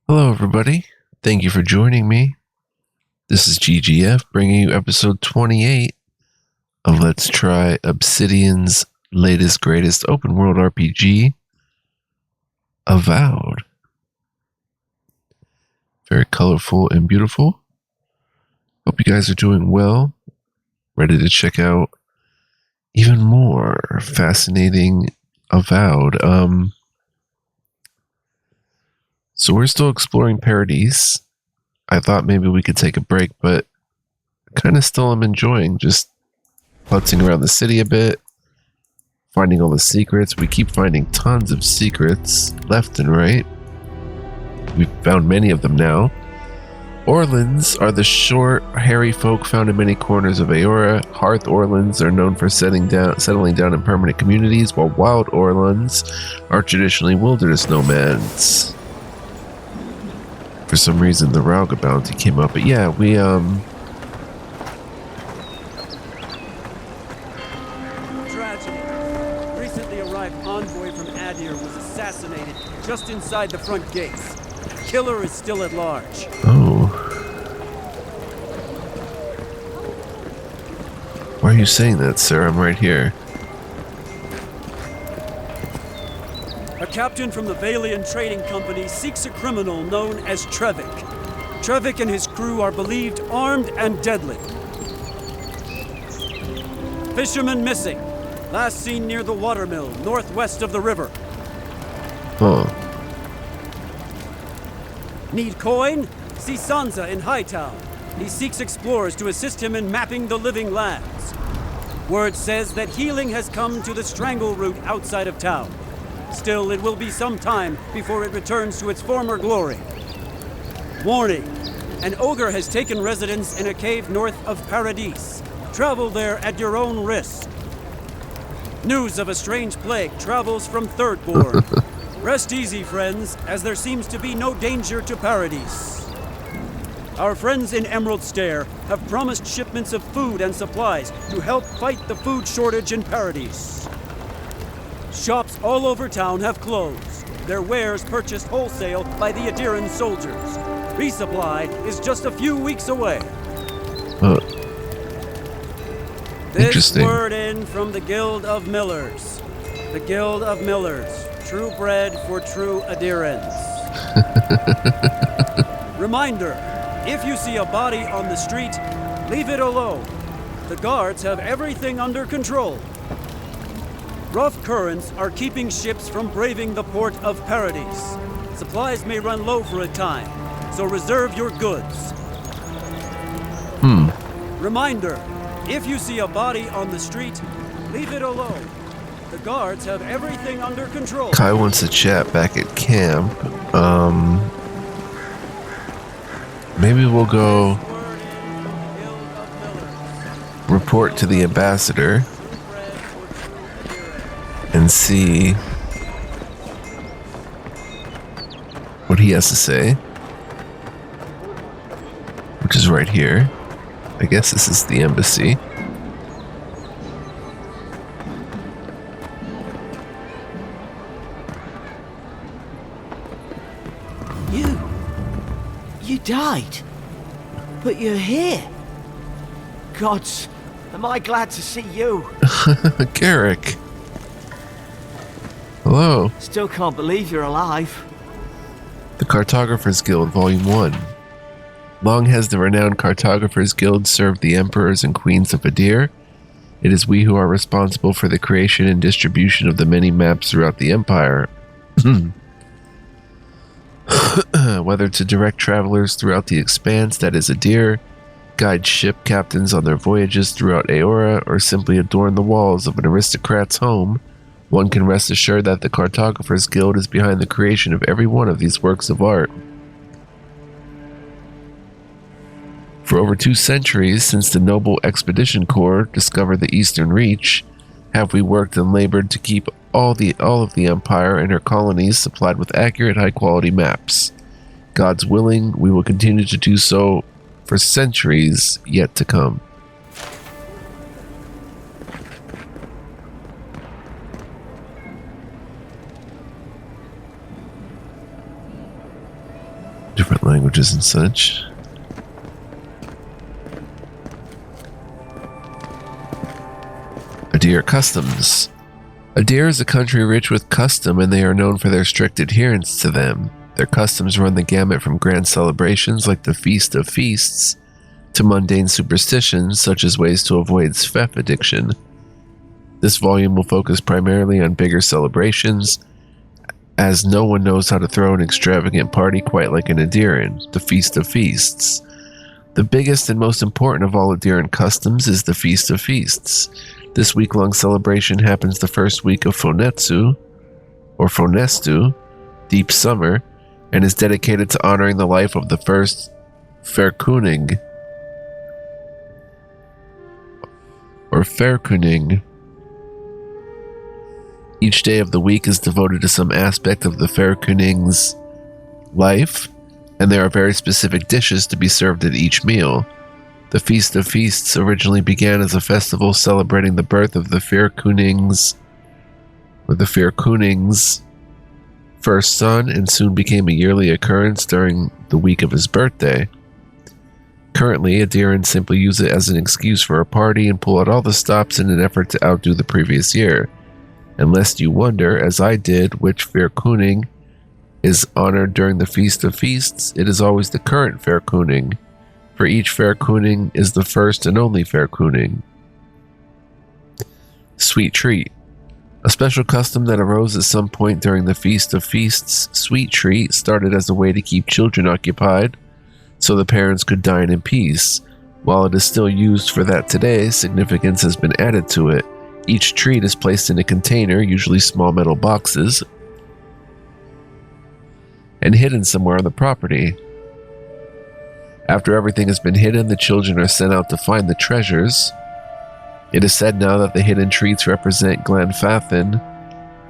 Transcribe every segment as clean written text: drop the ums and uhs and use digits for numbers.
Hello, everybody. Thank you for joining me. This is GGF bringing you episode 28 of Let's Try Obsidian's latest, greatest open world RPG, Avowed. Very colorful and beautiful. Hope you guys are doing well. Ready to check out even more fascinating Avowed. So we're still exploring Paradise. I thought maybe we could take a break, but kind of still am enjoying just putzing around the city a bit, finding all the secrets. We keep finding tons of secrets left and right. We've found many of them now. Orlands are the short, hairy folk found in many corners of Aeora. Hearth Orlands are known for settling down in permanent communities, while wild Orlands are traditionally wilderness nomads. For some reason, the Rauga bounty came up, but yeah, we Tragedy. Recently arrived envoy from Aedyran was assassinated just inside the front gates. Killer is still at large. Oh. Why are you saying that, sir? I'm right here. A captain from the Valian Trading Company seeks a criminal known as Trevik. Trevik and his crew are believed armed and deadly. Fisherman missing. Last seen near the watermill, northwest of the river. Oh. Need coin? See Sansa in Hightown. He seeks explorers to assist him in mapping the living lands. Word says that healing has come to the Strangle Root outside of town. Still, it will be some time before it returns to its former glory. Warning. An ogre has taken residence in a cave north of Paradise. Travel there at your own risk. News of a strange plague travels from Thirdborn. Rest easy, friends, as there seems to be no danger to Paradise. Our friends in Emerald Stair have promised shipments of food and supplies to help fight the food shortage in Paradise. Shops all over town have closed. Their wares purchased wholesale by the Aedyran soldiers. Resupply is just a few weeks away. This Interesting. word in from the Guild of Millers. The Guild of Millers. True bread for true Aedyrans. Reminder, if you see a body on the street, leave it alone. The guards have everything under control. Rough currents are keeping ships from braving the port of Paradise. Supplies may run low for a time, so reserve your goods. Reminder, if you see a body on the street, leave it alone. The guards have everything under control. Kai wants to chat back at camp. Maybe we'll go report to the ambassador and see what he has to say, which is right here. I guess this is the embassy. You died, but you're here. Gods, am I glad to see you. Garrick. Hello. Still can't believe you're alive. The Cartographers Guild, Volume 1. Long has the renowned Cartographers Guild served the emperors and queens of Aedyr. It is we who are responsible for the creation and distribution of the many maps throughout the empire. Whether to direct travelers throughout the expanse that is Aedyr, guide ship captains on their voyages throughout Aeora, or simply adorn the walls of an aristocrat's home, one can rest assured that the Cartographers Guild is behind the creation of every one of these works of art. For over 2 centuries, since the Noble Expedition Corps discovered the Eastern Reach, have we worked and labored to keep all of the Empire and her colonies supplied with accurate, high-quality maps. God's willing, we will continue to do so for centuries yet to come. different languages and such. Aedyr customs. Aedyr is a country rich with custom, and they are known for their strict adherence to them. Their customs run the gamut from grand celebrations like the Feast of Feasts to mundane superstitions such as ways to avoid Sfef addiction. This volume will focus primarily on bigger celebrations, as no one knows how to throw an extravagant party quite like an Aedyran, the Feast of Feasts. The biggest and most important of all Aedyran customs is the Feast of Feasts. This week-long celebration happens the first week of Fonetsu, or Fonestu, Deep Summer, and is dedicated to honoring the life of the first Fairkuning, or Fairkuning. Each day of the week is devoted to some aspect of the Fairkuning's life, and there are very specific dishes to be served at each meal. The Feast of Feasts originally began as a festival celebrating the birth of the Fairkuning's first son, and soon became a yearly occurrence during the week of his birthday. Currently, Aedyran simply use it as an excuse for a party and pull out all the stops in an effort to outdo the previous year. And lest you wonder, as I did, which Fairkuning is honored during the Feast of Feasts, it is always the current Fairkuning. For each Fairkuning is the first and only Fairkuning. Sweet Treat. A special custom that arose at some point during the Feast of Feasts, Sweet Treat started as a way to keep children occupied, so the parents could dine in peace. While it is still used for that today, significance has been added to it. Each treat is placed in a container, usually small metal boxes, and hidden somewhere on the property. After everything has been hidden, the children are sent out to find the treasures. It is said now that the hidden treats represent Glanfathan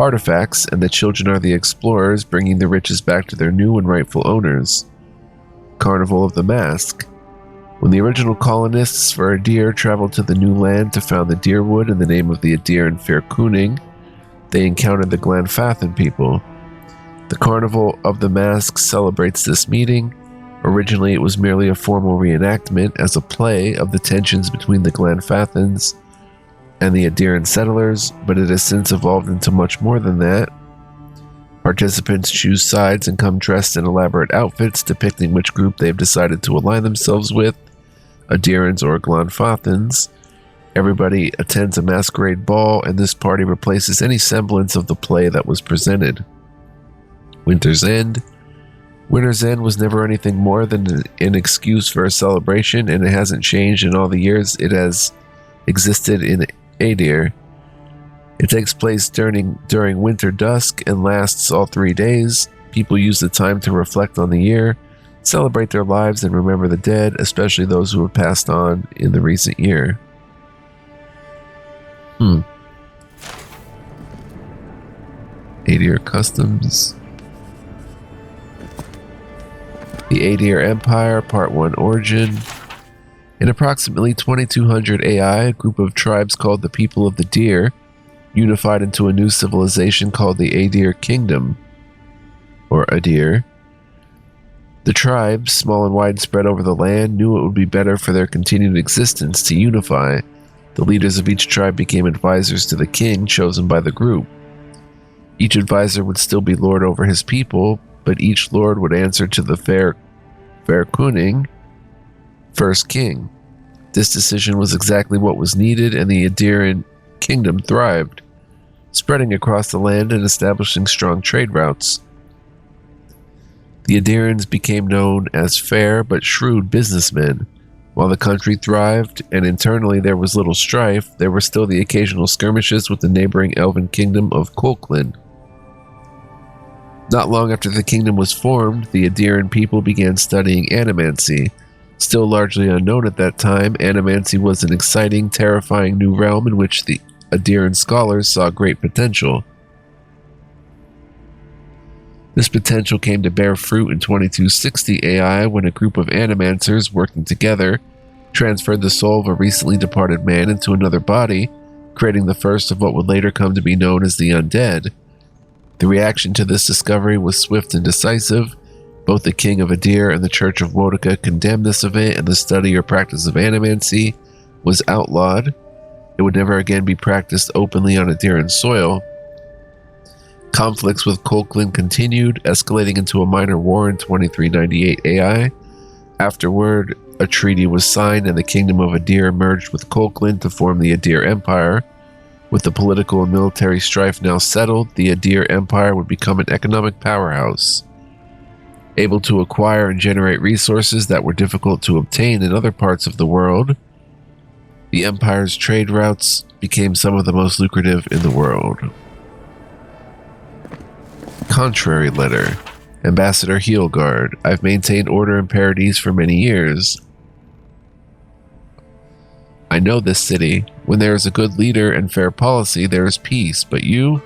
artifacts, and the children are the explorers, bringing the riches back to their new and rightful owners. Carnival of the Mask. When the original colonists for Aedyr traveled to the new land to found the Deerwood in the name of the Aedyran Fairkuning, they encountered the Glanfathan people. The Carnival of the Mask celebrates this meeting. Originally, it was merely a formal reenactment as a play of the tensions between the Glanfathans and the Aedyran settlers, but it has since evolved into much more than that. Participants choose sides and come dressed in elaborate outfits depicting which group they've decided to align themselves with, Aedyrans or Glanfathans. Everybody attends a masquerade ball, and this party replaces any semblance of the play that was presented. Winter's End. Winter's End was never anything more than an excuse for a celebration, and it hasn't changed in all the years it has existed in Aedyr. It takes place during winter dusk and lasts all 3 days. People use the time to reflect on the year, celebrate their lives, and remember the dead, especially those who have passed on in the recent year. Aedyr customs. The Aedyr Empire, Part 1 Origin. In approximately 2200 AI, a group of tribes called the People of the Deer unified into a new civilization called the Aedyr Kingdom, or Aedyr. The tribes, small and widespread over the land, knew it would be better for their continued existence to unify. The leaders of each tribe became advisors to the king chosen by the group. Each advisor would still be lord over his people, but each lord would answer to the Fairkuning, first king. This decision was exactly what was needed, and the Aedyran kingdom thrived, spreading across the land and establishing strong trade routes. The Aedyrans became known as fair but shrewd businessmen. While the country thrived and internally there was little strife, there were still the occasional skirmishes with the neighboring elven kingdom of Kolklin. Not long after the kingdom was formed, the Aedyran people began studying animancy. Still largely unknown at that time, animancy was an exciting, terrifying new realm in which the Aedyran scholars saw great potential. This potential came to bear fruit in 2260 AI when a group of animancers working together transferred the soul of a recently departed man into another body, creating the first of what would later come to be known as the undead. The reaction to this discovery was swift and decisive. Both the King of Aedyr and the Church of Wotica condemned this event, and the study or practice of animancy was outlawed. It would never again be practiced openly on Aedyran soil. Conflicts with Colquhoun continued, escalating into a minor war in 2398 AI. Afterward, a treaty was signed and the Kingdom of Aedyr merged with Colquhoun to form the Aedyr Empire. With the political and military strife now settled, the Aedyr Empire would become an economic powerhouse, able to acquire and generate resources that were difficult to obtain in other parts of the world. The Empire's trade routes became some of the most lucrative in the world. Contrary letter. Ambassador Heelguard, I've maintained order in Paradise for many years. I know this city. When there is a good leader and fair policy, there is peace. But you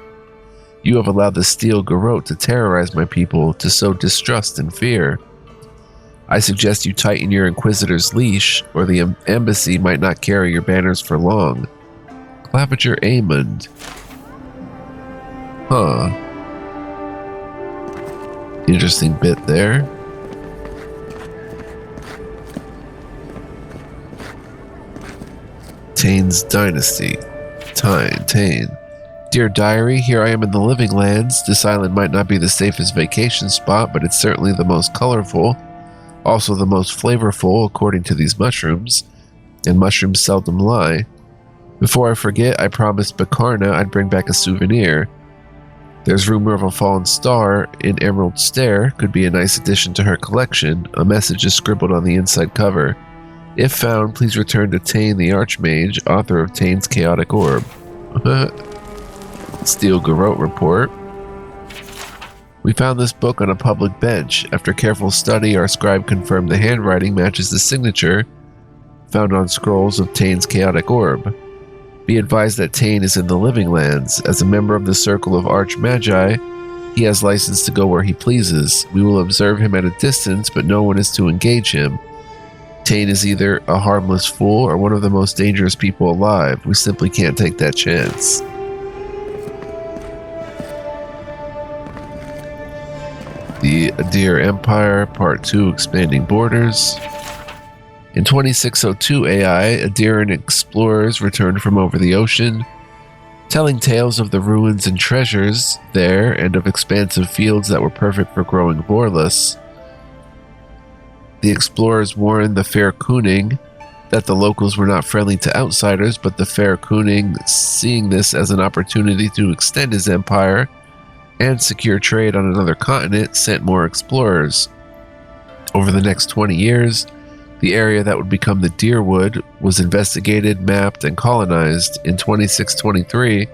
have allowed the steel garrote to terrorize my people, to sow distrust and fear. I suggest you tighten your Inquisitor's leash, or the embassy might not carry your banners for long. Claviger Aemond. Huh. Interesting bit there. Tain's Dynasty. Tain. Dear Diary, here I am in the Living Lands. This island might not be the safest vacation spot, but it's certainly the most colorful. Also the most flavorful, according to these mushrooms. And mushrooms seldom lie. Before I forget, I promised Bakarna I'd bring back a souvenir. There's rumor of a fallen star in Emerald Stair. Could be a nice addition to her collection. A message is scribbled on the inside cover. If found, please return to Tain the Archmage, author of Tain's Chaotic Orb. Steel Garrote report. We found this book on a public bench. After careful study, our scribe confirmed the handwriting matches the signature found on scrolls of Tain's Chaotic Orb. Be advised that Tain is in the Living Lands. As a member of the Circle of Archmagi, he has license to go where he pleases. We will observe him at a distance, but no one is to engage him. Tain is either a harmless fool or one of the most dangerous people alive. We simply can't take that chance. The Aedyr Empire, Part 2, Expanding Borders. In 2602 AI, Aedyran explorers returned from over the ocean, telling tales of the ruins and treasures there and of expansive fields that were perfect for growing Vorlus. The explorers warned the Fair Kuning that the locals were not friendly to outsiders, but the Fair Kuning, seeing this as an opportunity to extend his empire and secure trade on another continent, sent more explorers. Over the next 20 years, the area that would become the Dyrwood was investigated, mapped, and colonized. In 2623,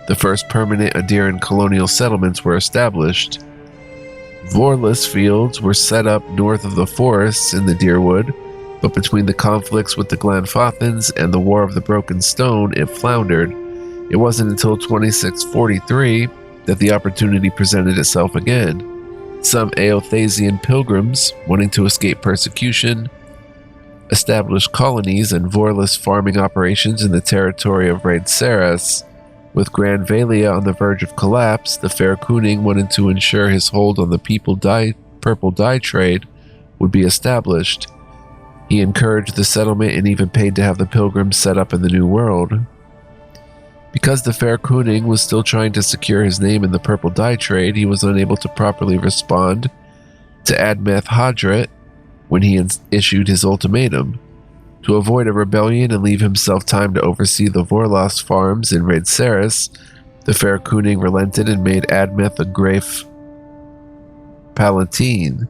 the first permanent Aedyran colonial settlements were established. Vorlus fields were set up north of the forests in the Dyrwood, but between the conflicts with the Glanfathans and the War of the Broken Stone, it floundered. It wasn't until 2643 that the opportunity presented itself again. Some Eothasian pilgrims, wanting to escape persecution, established colonies and Vorlus farming operations in the territory of Raid Saras. With Grand Valia on the verge of collapse, the Fair Kuning wanted to ensure his hold on the purple dye trade would be established. He encouraged the settlement and even paid to have the pilgrims set up in the New World. Because the Fair Kuning was still trying to secure his name in the purple dye trade, he was unable to properly respond to Admeth Hadret when he issued his ultimatum. To avoid a rebellion and leave himself time to oversee the Vorlos farms in Raid Saras, the Fair Kuning relented and made Admeth a Grafe Palatine.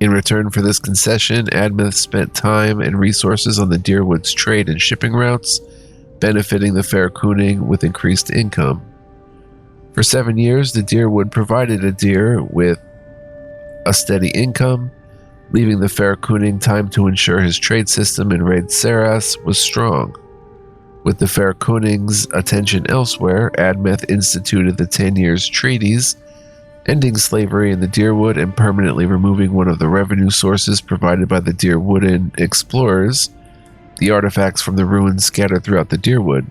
In return for this concession, Admeth spent time and resources on the Dyrwood's trade and shipping routes, benefiting the Fair Kuning with increased income. For 7 years, the Dyrwood provided Aedyr with a steady income, leaving the Fair Kuning time to ensure his trade system in Raid Saras was strong. With the Fair Kuning's attention elsewhere, Admeth instituted the 10 Years' Treaties, ending slavery in the Dyrwood and permanently removing one of the revenue sources provided by the Dyrwoodan explorers, the artifacts from the ruins scattered throughout the Dyrwood.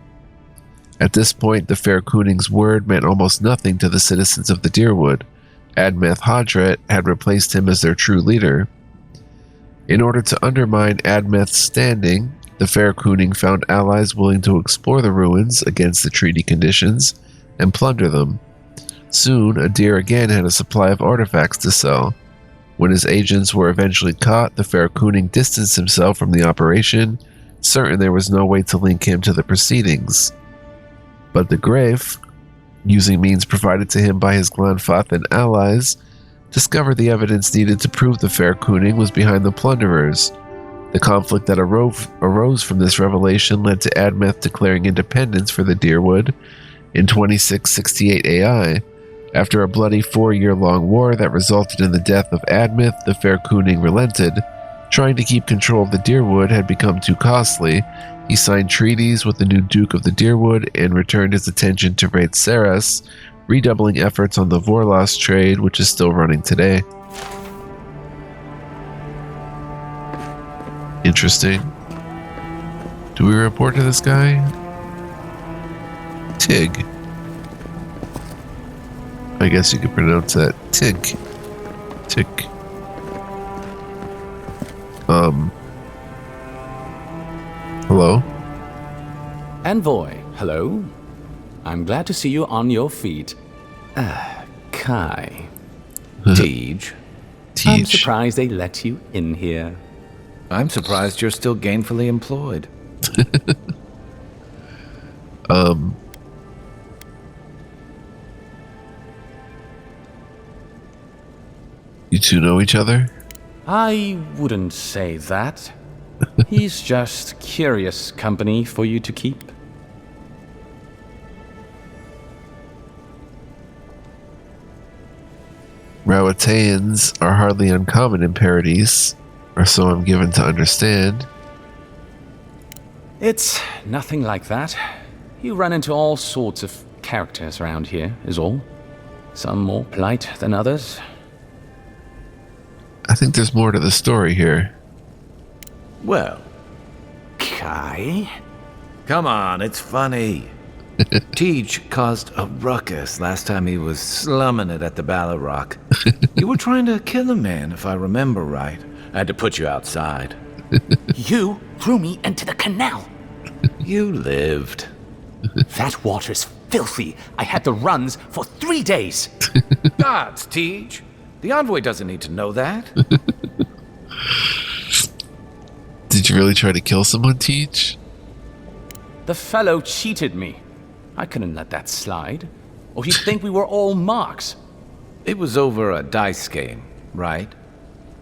At this point, the Fair Kuning's word meant almost nothing to the citizens of the Dyrwood. Admeth Hadret had replaced him as their true leader. In order to undermine Admeth's standing, the Faircooning found allies willing to explore the ruins against the treaty conditions and plunder them. Soon, Aedyr again had a supply of artifacts to sell. When his agents were eventually caught, the Faircooning distanced himself from the operation, certain there was no way to link him to the proceedings. But the Graef, using means provided to him by his Glanfath and allies, discovered the evidence needed to prove the Faircooning was behind the plunderers. The conflict that arose from this revelation led to Admeth declaring independence for the Dyrwood in 2668 AI. After a bloody 4-year-long war that resulted in the death of Admeth, the Faircooning relented. Trying to keep control of the Dyrwood had become too costly. He signed treaties with the new Duke of the Dyrwood and returned his attention to raid Saras, redoubling efforts on the Vorlos trade, which is still running today. Interesting. Do we report to this guy? Tig. I guess you could pronounce that Tig. Tig. Hello? Envoy, hello. I'm glad to see you on your feet. Kai. Tej. I'm surprised they let you in here. I'm surprised you're still gainfully employed. You two know each other? I wouldn't say that. He's just curious company for you to keep. Rawataeans are hardly uncommon in Paradise, or so I'm given to understand. It's nothing like that. You run into all sorts of characters around here, is all. Some more polite than others. I think there's more to the story here. Well, Kai? come on, it's funny. Tej caused a ruckus last time he was slumming it at the Ballarrock. You were trying to kill a man, if I remember right. I had to put you outside. You threw me into the canal. You lived. That water's filthy. I had the runs for 3 days. Gods, Tej. The envoy doesn't need to know that. Did you really try to kill someone, Teach? The fellow cheated me. I couldn't let that slide. Or he'd think we were all marks. It was over a dice game, right?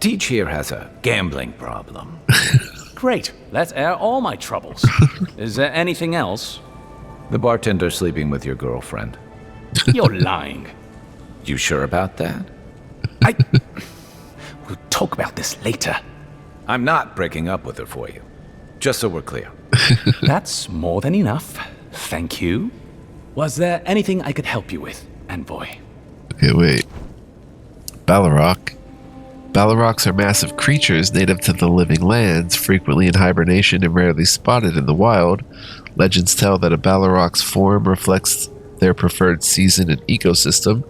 Tej here has a gambling problem. Great. Let's air all my troubles. Is there anything else? The bartender sleeping with your girlfriend. You're lying. You sure about that? We'll talk about this later. I'm not breaking up with her for you. Just so we're clear. That's more than enough. Thank you. Was there anything I could help you with, Envoy? Okay, wait. Ballarrock. Ballarrocks are massive creatures native to the living lands, frequently in hibernation and rarely spotted in the wild. Legends tell that a Ballarrock's form reflects their preferred season and ecosystem,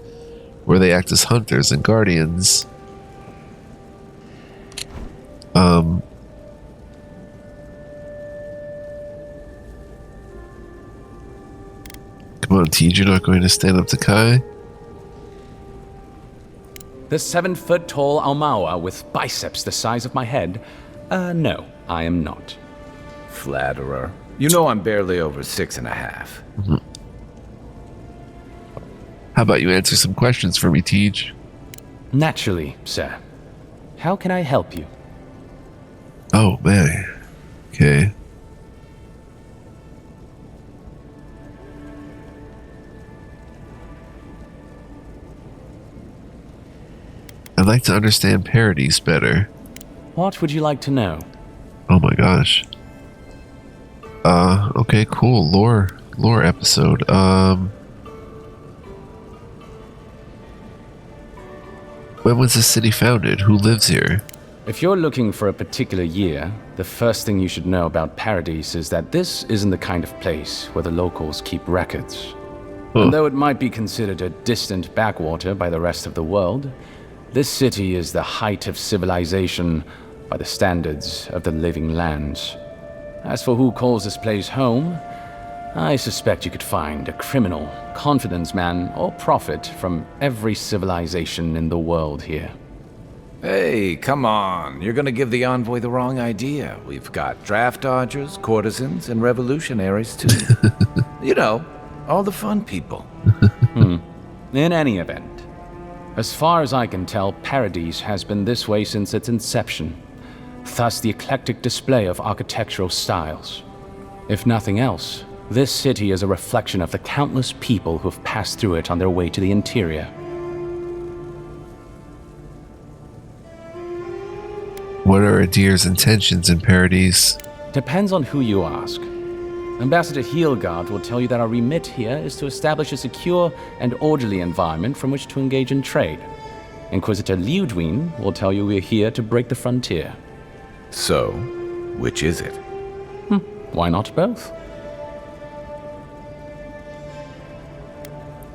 where they act as hunters and guardians. Come on, Tej, you're not going to stand up to Kai? The 7-foot-tall Aumaua with biceps the size of my head? No, I am not. Flatterer. You know I'm barely over 6.5. Mm-hmm. How about you answer some questions for me, Tej? Naturally, sir. How can I help you? Oh, man. Okay. I'd like to understand Paradise better. What would you like to know? Oh my gosh. Okay, cool. Lore episode. When was the city founded? Who lives here? If you're looking for a particular year, the first thing you should know about Paradise is that this isn't the kind of place where the locals keep records. And though it might be considered a distant backwater by the rest of the world, this city is the height of civilization by the standards of the living lands. As for who calls this place home, I suspect you could find a criminal, confidence man, or prophet from every civilization in the world here. Hey, come on. You're gonna give the envoy the wrong idea. We've got draft dodgers, courtesans, and revolutionaries, too. You know, all the fun people. In any event, as far as I can tell, Paradise has been this way since its inception. Thus the eclectic display of architectural styles. If nothing else, this city is a reflection of the countless people who have passed through it on their way to the interior. What are Aedyran's intentions in Paradise? Depends on who you ask. Ambassador Heelgard will tell you that our remit here is to establish a secure and orderly environment from which to engage in trade. Inquisitor Liudwin will tell you we're here to break the frontier. So, which is it? Why not both?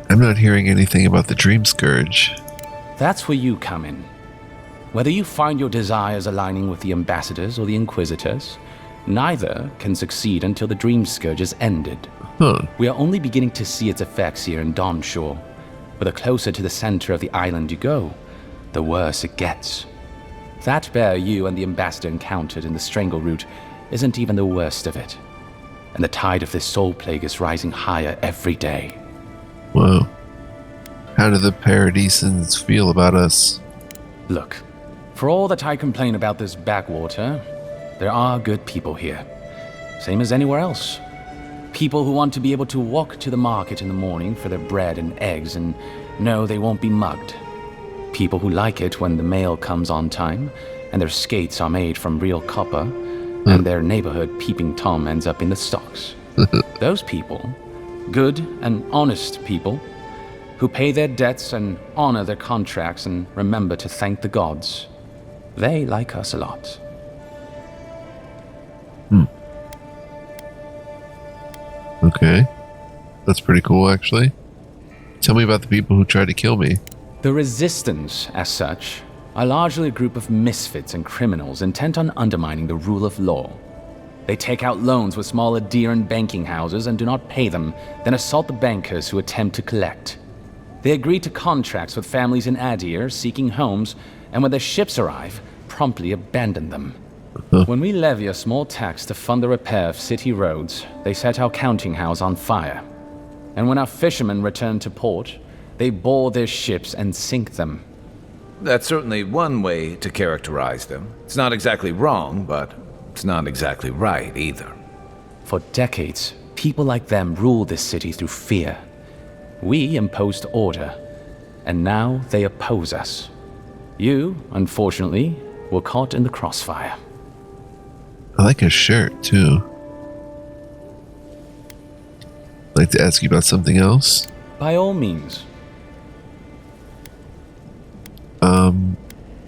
I'm not hearing anything about the Dream Scourge. That's where you come in. Whether you find your desires aligning with the ambassadors or the inquisitors, neither can succeed until the Dream Scourge is ended. We are only beginning to see its effects here in Dawnshore, but the closer to the center of the island you go, the worse it gets. That bear you and the ambassador encountered in the Strangle Route isn't even the worst of it, and the tide of this soul plague is rising higher every day. Whoa. How do the Paradisans feel about us? Look, for all that I complain about this backwater, there are good people here. Same as anywhere else. People who want to be able to walk to the market in the morning for their bread and eggs and know they won't be mugged. People who like it when the mail comes on time and their skates are made from real copper and their neighborhood peeping Tom ends up in the stocks. Those people, good and honest people, who pay their debts and honor their contracts and remember to thank the gods. They like us a lot. Okay. That's pretty cool, actually. Tell me about the people who tried to kill me. The Resistance, as such, are largely a group of misfits and criminals intent on undermining the rule of law. They take out loans with small Aedyran banking houses and do not pay them, then assault the bankers who attempt to collect. They agree to contracts with families in Aedyr seeking homes, and when their ships arrive, promptly abandon them. When we levy a small tax to fund the repair of city roads, they set our counting house on fire. And when our fishermen return to port, they board their ships and sink them. That's certainly one way to characterize them. It's not exactly wrong, but it's not exactly right either. For decades, people like them ruled this city through fear. We imposed order, and now they oppose us. You, unfortunately, were caught in the crossfire. I like his shirt, too. I'd like to ask you about something else. By all means.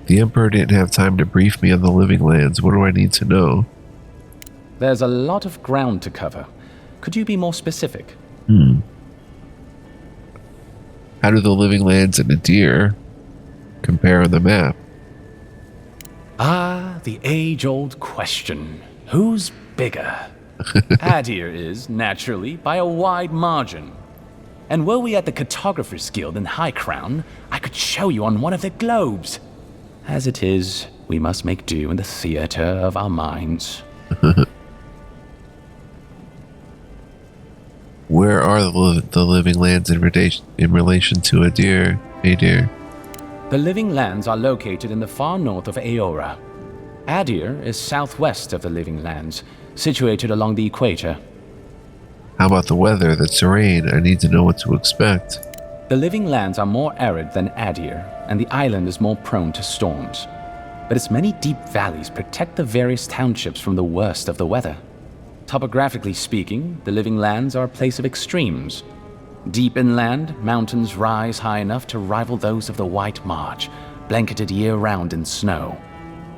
The Emperor didn't have time to brief me on the Living Lands. What do I need to know? There's a lot of ground to cover. Could you be more specific? How do the Living Lands and Aedyr compare on the map? Ah, the age-old question. Who's bigger? Aedyr is, naturally, by a wide margin. And were we at the Cartographers Guild in High Crown, I could show you on one of their globes. As it is, we must make do in the theater of our minds. Where are the Living Lands in relation to Aedyr? The Living Lands are located in the far north of Aeora. Aedyr is southwest of the Living Lands, situated along the equator. How about the weather, the terrain? I need to know what to expect. The Living Lands are more arid than Aedyr, and the island is more prone to storms. But its many deep valleys protect the various townships from the worst of the weather. Topographically speaking, the Living Lands are a place of extremes. Deep inland, mountains rise high enough to rival those of the White March, blanketed year-round in snow.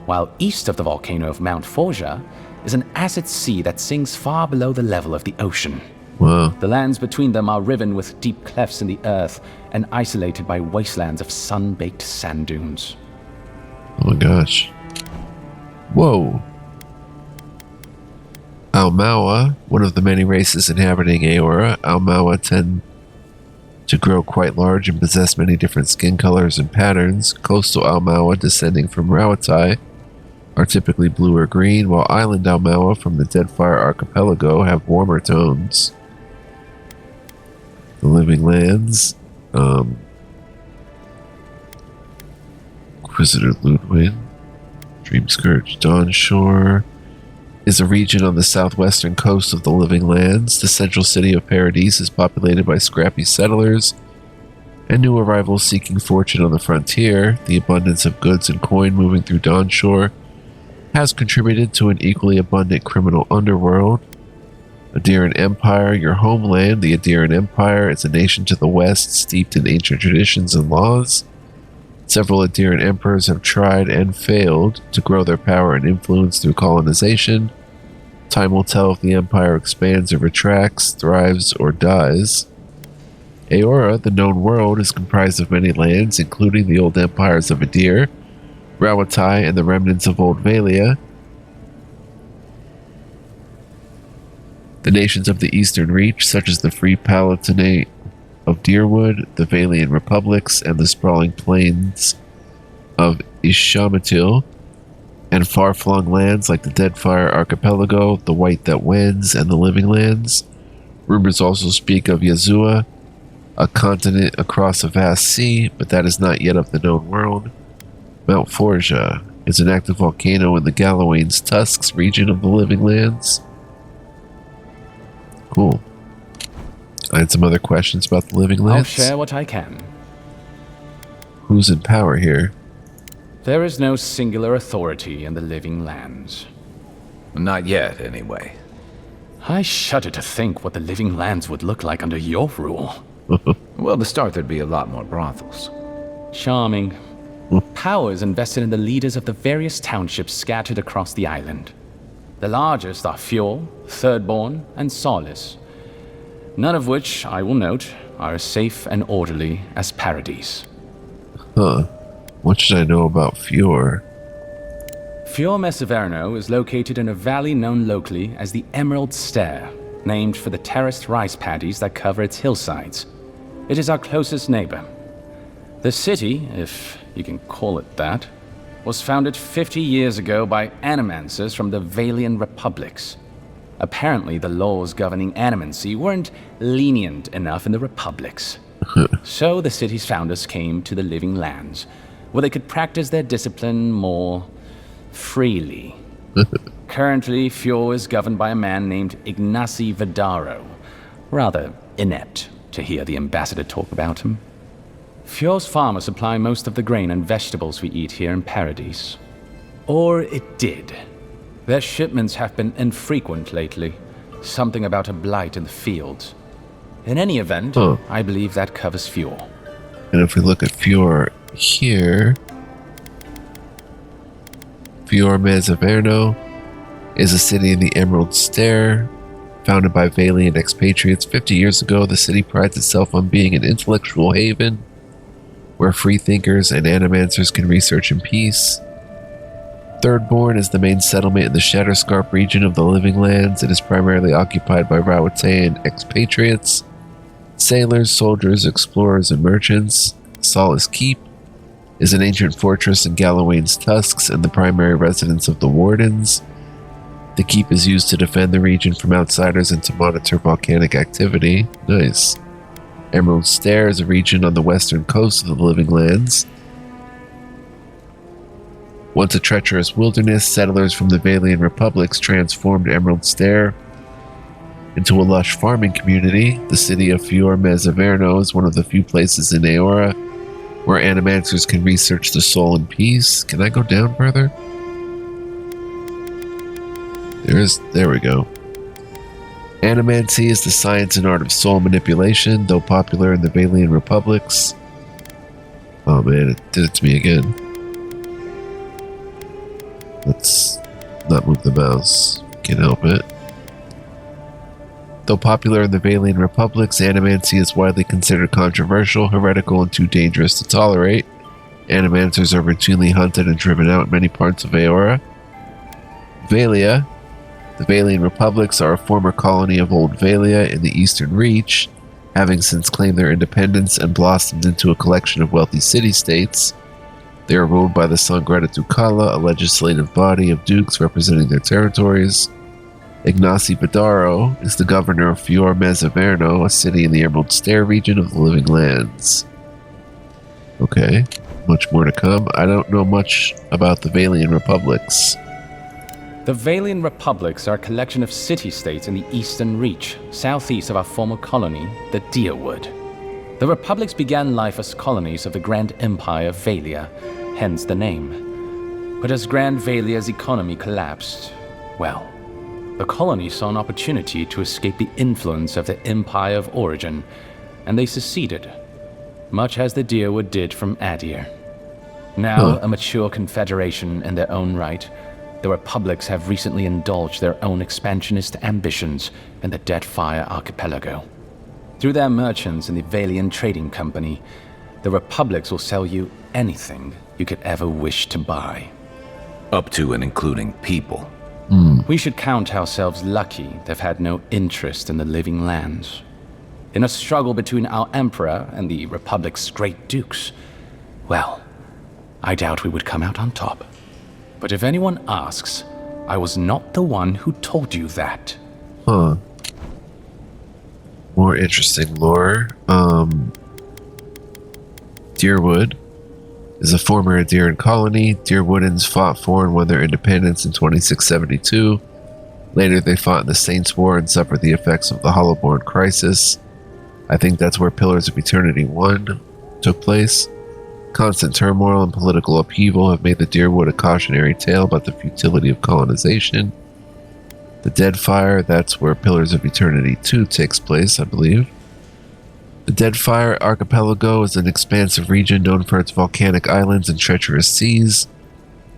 While east of the volcano of Mount Forja is an acid sea that sinks far below the level of the ocean. Wow. The lands between them are riven with deep clefts in the earth and isolated by wastelands of sun-baked sand dunes. Oh my gosh. Whoa. Almawa, one of the many races inhabiting Aeora, Almawa tend to grow quite large and possess many different skin colors and patterns. Coastal Almawa descending from Rawatai are typically blue or green, while island Almawa from the Deadfire Archipelago have warmer tones. The Living Lands, Inquisitor Ludwig, Dreamscourge Dawnshore, is a region on the southwestern coast of the Living Lands. The central city of Paradise is populated by scrappy settlers and new arrivals seeking fortune on the frontier. The abundance of goods and coin moving through Dawnshore has contributed to an equally abundant criminal underworld. Aedyran Empire, your homeland. The Aedyran Empire is a nation to the west steeped in ancient traditions and laws. Several Aedyran emperors have tried and failed to grow their power and influence through colonization. Time will tell if the empire expands or retracts, thrives or dies. Aeora, the known world, is comprised of many lands, including the old empires of Aedyr, Rawatai, and the remnants of Old Valia. The nations of the Eastern Reach, such as the Free Palatinate of Deerwood, the Valian Republics, and the sprawling plains of Ishamatil, and far-flung lands like the Deadfire Archipelago, the White That Wins, and the Living Lands. Rumors also speak of Yazua, a continent across a vast sea, but that is not yet of the known world. Mount Forja is an active volcano in the Galawain's Tusks region of the Living Lands. Cool. I had some other questions about the Living Lands. I'll share what I can. Who's in power here? There is no singular authority in the Living Lands. Not yet, anyway. I shudder to think what the Living Lands would look like under your rule. Well, to start, there'd be a lot more brothels. Charming. Power is invested in the leaders of the various townships scattered across the island. The largest are Fjord, Thirdborn, and Solace. None of which, I will note, are as safe and orderly as Paradise. Huh. What should I know about Fjord? Fjord Mesiverno is located in a valley known locally as the Emerald Stair, named for the terraced rice paddies that cover its hillsides. It is our closest neighbor. The city, if you can call it that, was founded 50 years ago by animancers from the Valian Republics. Apparently, the laws governing animancy weren't lenient enough in the Republics. So the city's founders came to the Living Lands, where they could practice their discipline more freely. Currently, Fjord is governed by a man named Ignacy Vidaro. Rather inept to hear the ambassador talk about him. Fjord's farmers supply most of the grain and vegetables we eat here in Paradise. Or it did. Their shipments have been infrequent lately. Something about a blight in the fields. In any event, I believe that covers Fjord. And if we look at Fjord here, Fjord Mesiverno is a city in the Emerald Stair. Founded by Valian expatriates 50 years ago, the city prides itself on being an intellectual haven where freethinkers and animancers can research in peace. Thirdborn is the main settlement in the Shatterscarp region of the Living Lands. It is primarily occupied by Rawatean expatriates, sailors, soldiers, explorers, and merchants. Solace Keep is an ancient fortress in Galawain's Tusks and the primary residence of the Wardens. The keep is used to defend the region from outsiders and to monitor volcanic activity. Nice. Emerald Stair is a region on the western coast of the Living Lands. Once a treacherous wilderness, settlers from the Valian Republics transformed Emerald Stair into a lush farming community. The city of Fjord Mesiverno is one of the few places in Aeora where animancers can research the soul in peace. Can I go down further? There we go. Animancy is the science and art of soul manipulation, though popular in the Valian Republics. Oh man, it did it to me again. Let's not move the mouse. Can't help it. Though popular in the Valian Republic, Animancy is widely considered controversial, heretical, and too dangerous to tolerate. Animancers are routinely hunted and driven out in many parts of Aeora. Valia. The Valian Republics are a former colony of Old Valia in the Eastern Reach, having since claimed their independence and blossomed into a collection of wealthy city-states. They are ruled by the Sangreta Ducala, a legislative body of dukes representing their territories. Ignacy Badaro is the governor of Fior Mezzaverno, a city in the Emerald Stair region of the Living Lands. Okay, much more to come. I don't know much about the Valian Republics. The Valian Republics are a collection of city-states in the Eastern Reach, southeast of our former colony, the Deerwood. The Republics began life as colonies of the Grand Empire of Valia, hence the name. But as Grand Valia's economy collapsed, well, the colony saw an opportunity to escape the influence of the Empire of Origin, and they seceded, much as the Deerwood did from Aedyr. Now a mature confederation in their own right, the Republics have recently indulged their own expansionist ambitions in the Deadfire Archipelago. Through their merchants in the Valian Trading Company, the Republics will sell you anything you could ever wish to buy. Up to and including people. We should count ourselves lucky to have had no interest in the Living Lands. In a struggle between our Emperor and the Republic's great dukes, well, I doubt we would come out on top. But if anyone asks, I was not the one who told you that. Huh. More interesting lore. Deerwood is a former Aedyran colony. Deerwoodans fought for and won their independence in 2672. Later, they fought in the Saints' War and suffered the effects of the Hollowborn Crisis. I think that's where Pillars of Eternity 1 took place. Constant turmoil and political upheaval have made the Deerwood a cautionary tale about the futility of colonization. The Deadfire, that's where Pillars of Eternity 2 takes place, I believe. The Deadfire Archipelago is an expansive region known for its volcanic islands and treacherous seas.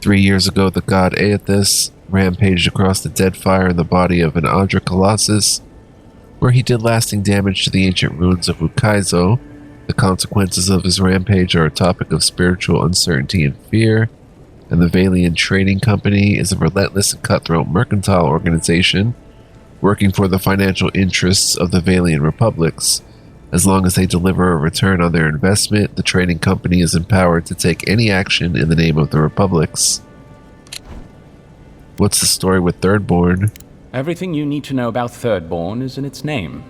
3 years ago, the god Aethys rampaged across the Deadfire in the body of an Aedyran Colossus, where he did lasting damage to the ancient ruins of Ukaizo. The consequences of his rampage are a topic of spiritual uncertainty and fear, and the Valian Trading Company is a relentless and cutthroat mercantile organization working for the financial interests of the Valian Republics. As long as they deliver a return on their investment, the trading company is empowered to take any action in the name of the Republics. What's the story with Thirdborn? Everything you need to know about Thirdborn is in its name.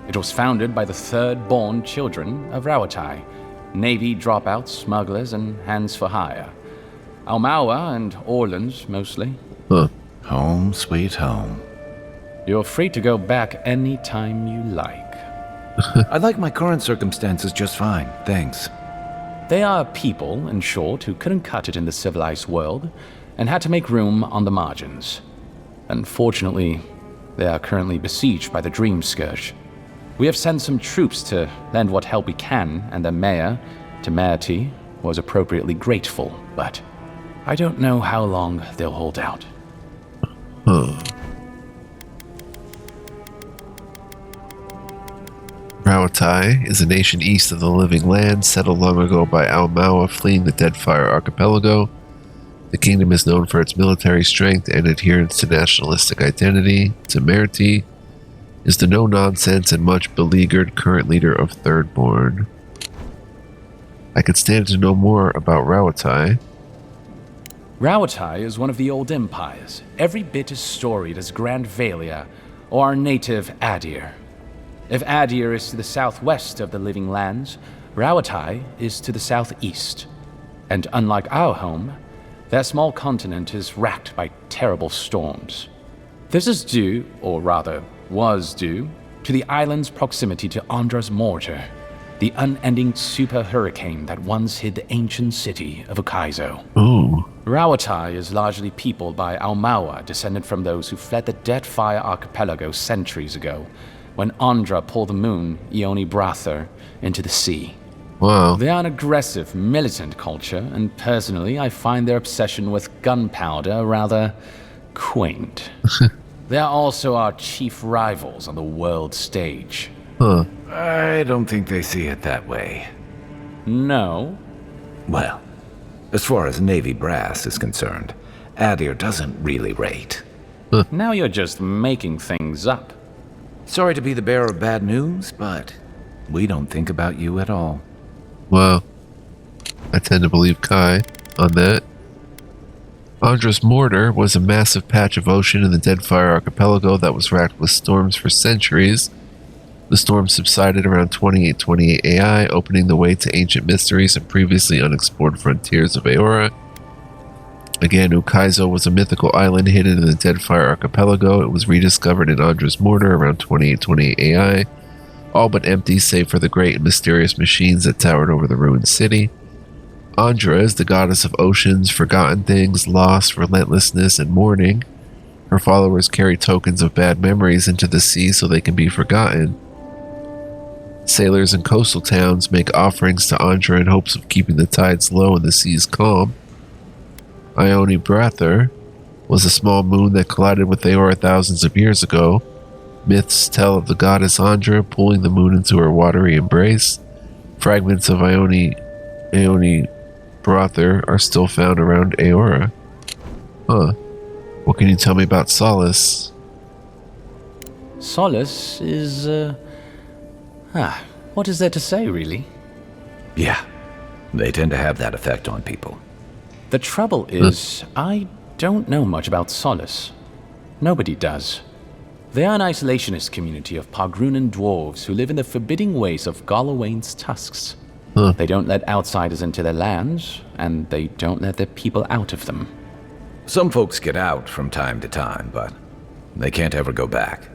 It was founded by the third-born children of Rawatai, Navy dropouts, smugglers, and hands for hire. Almawa and Orleans, mostly. Huh. Home sweet home. You're free to go back any time you like. I like my current circumstances just fine, thanks. They are people, in short, who couldn't cut it in the civilized world and had to make room on the margins. Unfortunately, they are currently besieged by the Dream Scourge. We have sent some troops to lend what help we can, and the mayor, Temerity, was appropriately grateful, but I don't know how long they'll hold out. Huh. Rawatai is a nation east of the Living Lands, settled long ago by Almawa fleeing the Deadfire Archipelago. The kingdom is known for its military strength and adherence to nationalistic identity. Temerity is the no-nonsense and much beleaguered current leader of Thirdborn. I could stand to know more about Rawatai. Rawatai is one of the old empires, every bit as storied as Grand Valia or our native Aedyr. If Aedyr is to the southwest of the Living Lands, Rawatai is to the southeast. And unlike our home, that small continent is racked by terrible storms. This is due, or rather, was due, to the island's proximity to Andra's mortar, the unending super hurricane that once hid the ancient city of Ukaizo. Ooh. Rawatai is largely peopled by Almawa, descended from those who fled the Deadfire Archipelago centuries ago, when Andra pulled the moon, Ioni Brather, into the sea. Wow. They are an aggressive, militant culture, and personally I find their obsession with gunpowder rather quaint. They're also our chief rivals on the world stage. Huh. I don't think they see it that way. No? Well, as far as Navy brass is concerned, Aedyr doesn't really rate. Now you're just making things up. Sorry to be the bearer of bad news, but we don't think about you at all. Well, I tend to believe Kai on that. Andros Mortar was a massive patch of ocean in the Deadfire Archipelago that was racked with storms for centuries. The storm subsided around 2828 AI, opening the way to ancient mysteries and previously unexplored frontiers of Aeora. Again, Ukaizo was a mythical island hidden in the Deadfire Archipelago. It was rediscovered in Andros Mortar around 2828 AI, all but empty save for the great and mysterious machines that towered over the ruined city. Andra is the goddess of oceans, forgotten things, loss, relentlessness, and mourning. Her followers carry tokens of bad memories into the sea so they can be forgotten. Sailors in coastal towns make offerings to Andra in hopes of keeping the tides low and the seas calm. Ione Brather was a small moon that collided with Aeora thousands of years ago. Myths tell of the goddess Andra pulling the moon into her watery embrace. Fragments of Ione Brather are still found around Aeora. Huh. What can you tell me about Solace? Solace is, what is there to say, really? Yeah, they tend to have that effect on people. The trouble is, I don't know much about Solace. Nobody does. They are an isolationist community of Pargrunan dwarves who live in the forbidding ways of Galawain's tusks. They don't let outsiders into their lands, and they don't let their people out of them. Some folks get out from time to time, but they can't ever go back.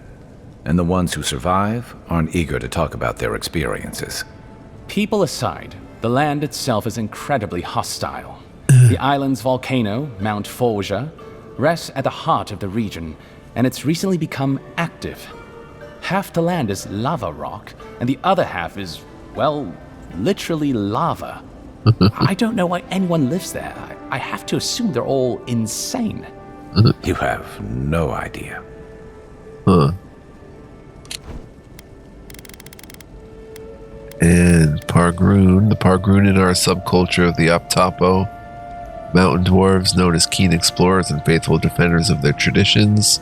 And the ones who survive aren't eager to talk about their experiences. People aside, the land itself is incredibly hostile. The island's volcano, Mount Forja, rests at the heart of the region, and it's recently become active. Half the land is lava rock, and the other half is, well, literally lava. I don't know why anyone lives there. I have to assume they're all insane. You have no idea. Huh. And Pargrun. The Pargrunan are a subculture of the Optapo, mountain dwarves known as keen explorers and faithful defenders of their traditions.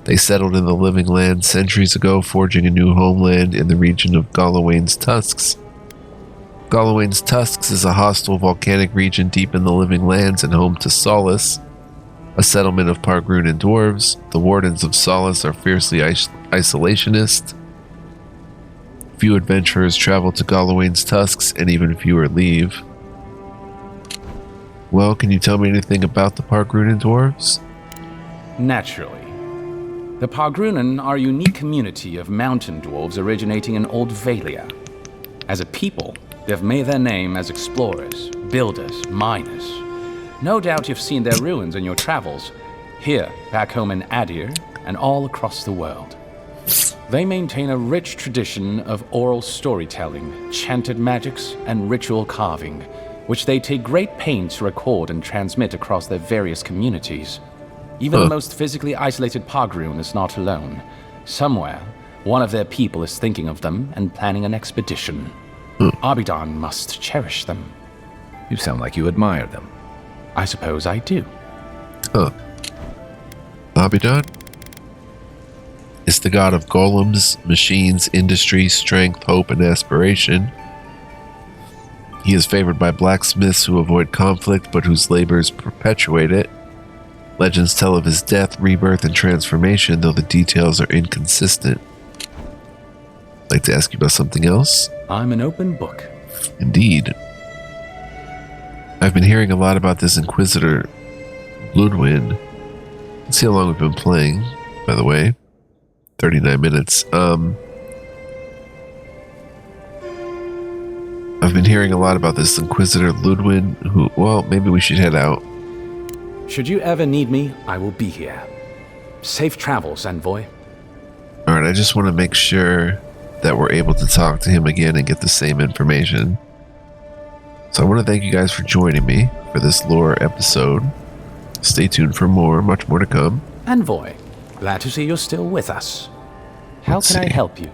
They settled in the Living Land centuries ago, forging a new homeland in the region of Galawain's Tusks. Galawain's Tusks is a hostile volcanic region deep in the Living Lands and home to Solace, a settlement of Pargrunan dwarves. The Wardens of Solace are fiercely isolationist. Few adventurers travel to Galawain's Tusks, and even fewer leave. Well, can you tell me anything about the Pargrunan dwarves? Naturally. The Pargrunan are a unique community of mountain dwarves originating in Old Valia. As a people, they've made their name as explorers, builders, miners. No doubt you've seen their ruins in your travels, here, back home in Aedyr, and all across the world. They maintain a rich tradition of oral storytelling, chanted magics, and ritual carving, which they take great pains to record and transmit across their various communities. Even the most physically isolated Pargrun is not alone. Somewhere, one of their people is thinking of them and planning an expedition. Aedyran must cherish them. You sound like you admire them. I suppose I do. Aedyran is the god of golems, machines, industry, strength, hope, and aspiration. He is favored by blacksmiths who avoid conflict but whose labors perpetuate it. Legends tell of his death, rebirth, and transformation, though the details are inconsistent. I'd like to ask you about something else. I'm an open book. Indeed. I've been hearing a lot about this Inquisitor, Ludwin. Let's see how long we've been playing, by the way. 39 minutes. I've been hearing a lot about this Inquisitor Ludwin, who, well, maybe we should head out. Should you ever need me, I will be here. Safe travels, envoy. Alright, I just want to make sure that we're able to talk to him again and get the same information. So I want to thank you guys for joining me for this lore episode. Stay tuned for more, much more to come. Envoy, Glad to see you're still with us. How Let's can I see. help you?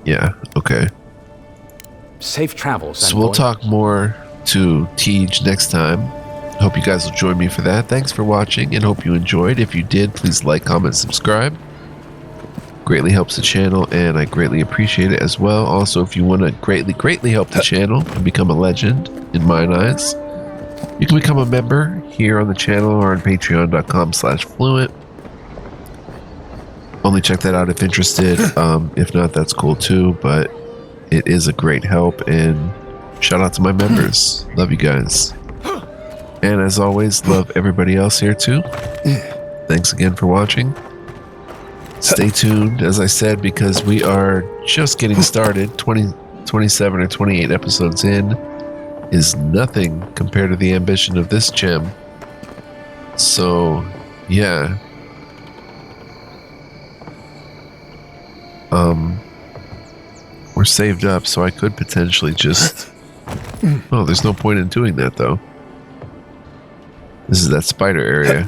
Yeah, okay. Safe travels. So and we'll voyage. talk more to Tej next time. Hope you guys will join me for that. Thanks for watching and hope you enjoyed. If you did, please like, comment, subscribe. Greatly helps the channel and I greatly appreciate it as well. Also, if you want to greatly help the channel and become a legend in mine eyes, you can become a member here on the channel or on patreon.com/fluent. Only check that out if interested. If not, that's cool too, but it is a great help, and shout out to my members. Love you guys. And as always, love everybody else here too. Thanks again for watching. Stay tuned, as I said, because we are just getting started. 27 or 28 episodes in is nothing compared to the ambition of this gem. So, yeah. We're saved up, so I could potentially just... Oh, there's no point in doing that, though. This is that spider area.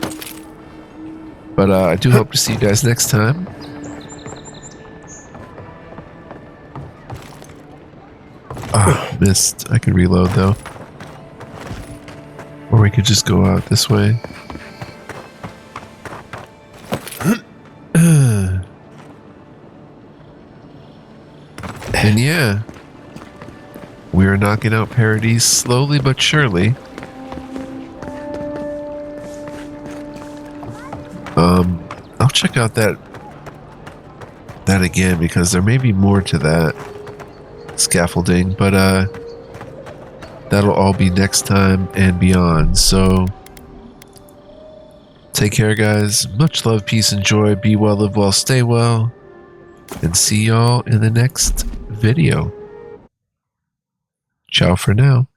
But I do hope to see you guys next time. Ah, missed. I can reload, though. Or we could just go out this way. And yeah, we are knocking out Paradise slowly but surely. I'll check out that again because there may be more to that scaffolding, but that'll all be next time and beyond. So take care, guys. Much love, peace, and joy. Be well, live well, stay well, and see y'all in the next video. Ciao for now.